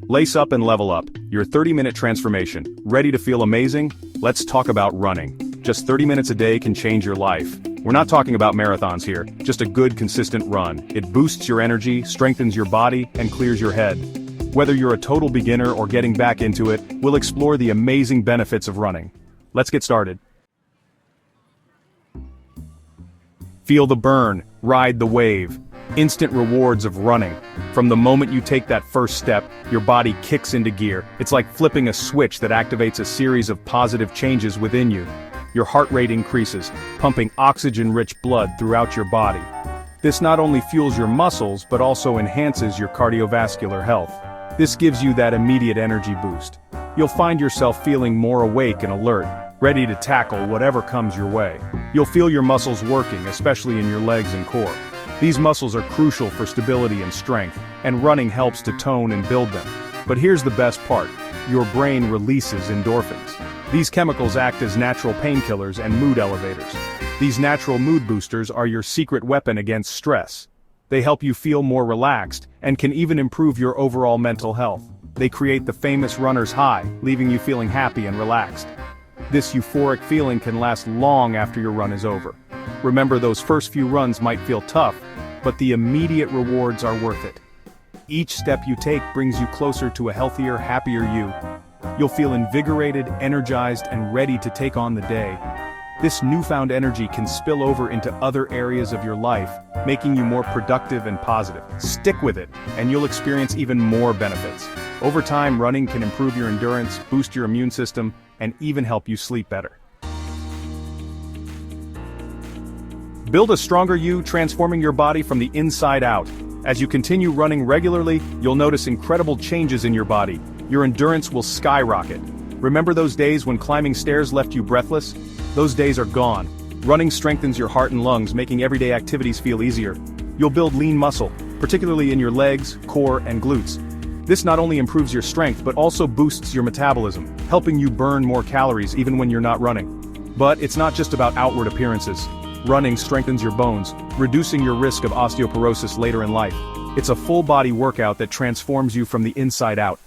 Lace up and level up, your 30-minute transformation. Ready to feel amazing? Let's talk about running. Just 30 minutes a day can change your life. We're not talking about marathons here, just a good consistent run. It boosts your energy, strengthens your body, and clears your head. Whether you're a total beginner or getting back into it, we'll explore the amazing benefits of running. Let's get started. Feel the burn, ride the wave. Instant rewards of running. From the moment you take that first step, your body kicks into gear. It's like flipping a switch that activates a series of positive changes within you. Your heart rate increases, pumping oxygen-rich blood throughout your body. This not only fuels your muscles but also enhances your cardiovascular health. This gives you that immediate energy boost. You'll find yourself feeling more awake and alert, ready to tackle whatever comes your way. You'll feel your muscles working, especially in your legs and core. These muscles are crucial for stability and strength, and running helps to tone and build them. But here's the best part: your brain releases endorphins. These chemicals act as natural painkillers and mood elevators. These natural mood boosters are your secret weapon against stress. They help you feel more relaxed, and can even improve your overall mental health. They create the famous runner's high, leaving you feeling happy and relaxed. This euphoric feeling can last long after your run is over. Remember, those first few runs might feel tough, but the immediate rewards are worth it. Each step you take brings you closer to a healthier, happier you. You'll feel invigorated, energized, and ready to take on the day. This newfound energy can spill over into other areas of your life, making you more productive and positive. Stick with it, and you'll experience even more benefits. Over time, running can improve your endurance, boost your immune system, and even help you sleep better. Build a stronger you, transforming your body from the inside out. As you continue running regularly, you'll notice incredible changes in your body. Your endurance will skyrocket. Remember those days when climbing stairs left you breathless? Those days are gone. Running strengthens your heart and lungs, making everyday activities feel easier. You'll build lean muscle, particularly in your legs, core, and glutes. This not only improves your strength but also boosts your metabolism, helping you burn more calories even when you're not running. But it's not just about outward appearances. Running strengthens your bones, reducing your risk of osteoporosis later in life. It's a full-body workout that transforms you from the inside out.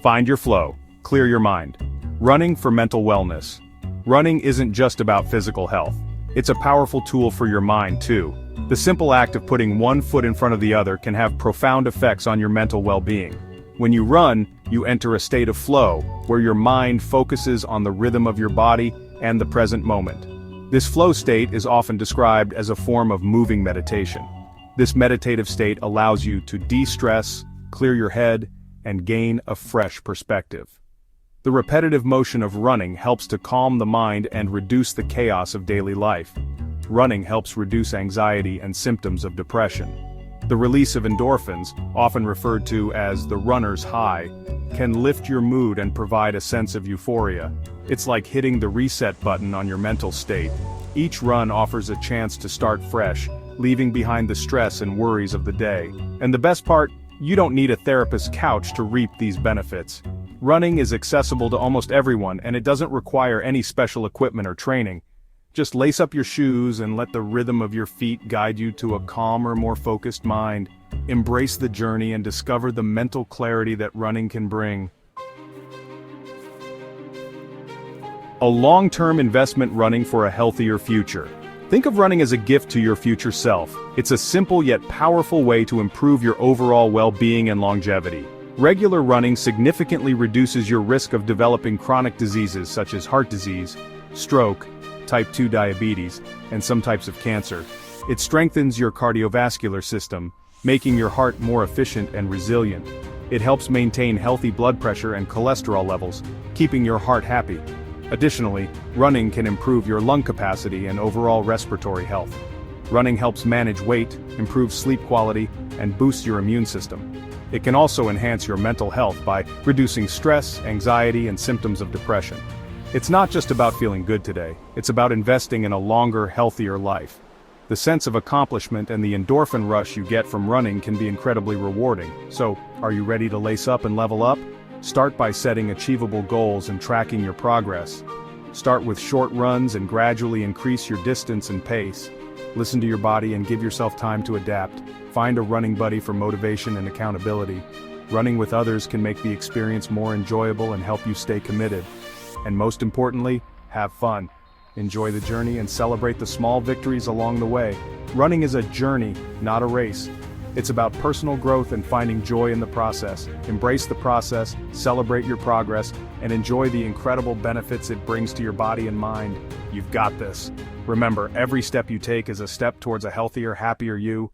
Find your flow. Clear your mind. Running for mental wellness. Running isn't just about physical health. It's a powerful tool for your mind, too. The simple act of putting one foot in front of the other can have profound effects on your mental well-being. When you run, you enter a state of flow, where your mind focuses on the rhythm of your body and the present moment. This flow state is often described as a form of moving meditation. This meditative state allows you to de-stress, clear your head, and gain a fresh perspective. The repetitive motion of running helps to calm the mind and reduce the chaos of daily life. Running helps reduce anxiety and symptoms of depression. The release of endorphins, often referred to as the runner's high, can lift your mood and provide a sense of euphoria. It's like hitting the reset button on your mental state. Each run offers a chance to start fresh, leaving behind the stress and worries of the day. And the best part, you don't need a therapist's couch to reap these benefits. Running is accessible to almost everyone, and it doesn't require any special equipment or training. Just lace up your shoes and let the rhythm of your feet guide you to a calmer, more focused mind. Embrace the journey and discover the mental clarity that running can bring. A long-term investment: running for a healthier future. Think of running as a gift to your future self. It's a simple yet powerful way to improve your overall well-being and longevity. Regular running significantly reduces your risk of developing chronic diseases such as heart disease, stroke, type 2 diabetes, and some types of cancer. It strengthens your cardiovascular system, making your heart more efficient and resilient. It helps maintain healthy blood pressure and cholesterol levels, keeping your heart happy. Additionally, running can improve your lung capacity and overall respiratory health. Running helps manage weight, improve sleep quality, and boost your immune system. It can also enhance your mental health by reducing stress, anxiety, and symptoms of depression. It's not just about feeling good today, it's about investing in a longer, healthier life. The sense of accomplishment and the endorphin rush you get from running can be incredibly rewarding. So, are you ready to lace up and level up? Start by setting achievable goals and tracking your progress. Start with short runs and gradually increase your distance and pace. Listen to your body and give yourself time to adapt. Find a running buddy for motivation and accountability. Running with others can make the experience more enjoyable and help you stay committed. And most importantly, have fun. Enjoy the journey and celebrate the small victories along the way. Running is a journey, not a race. It's about personal growth and finding joy in the process. Embrace the process, celebrate your progress, and enjoy the incredible benefits it brings to your body and mind. You've got this. Remember, every step you take is a step towards a healthier, happier you.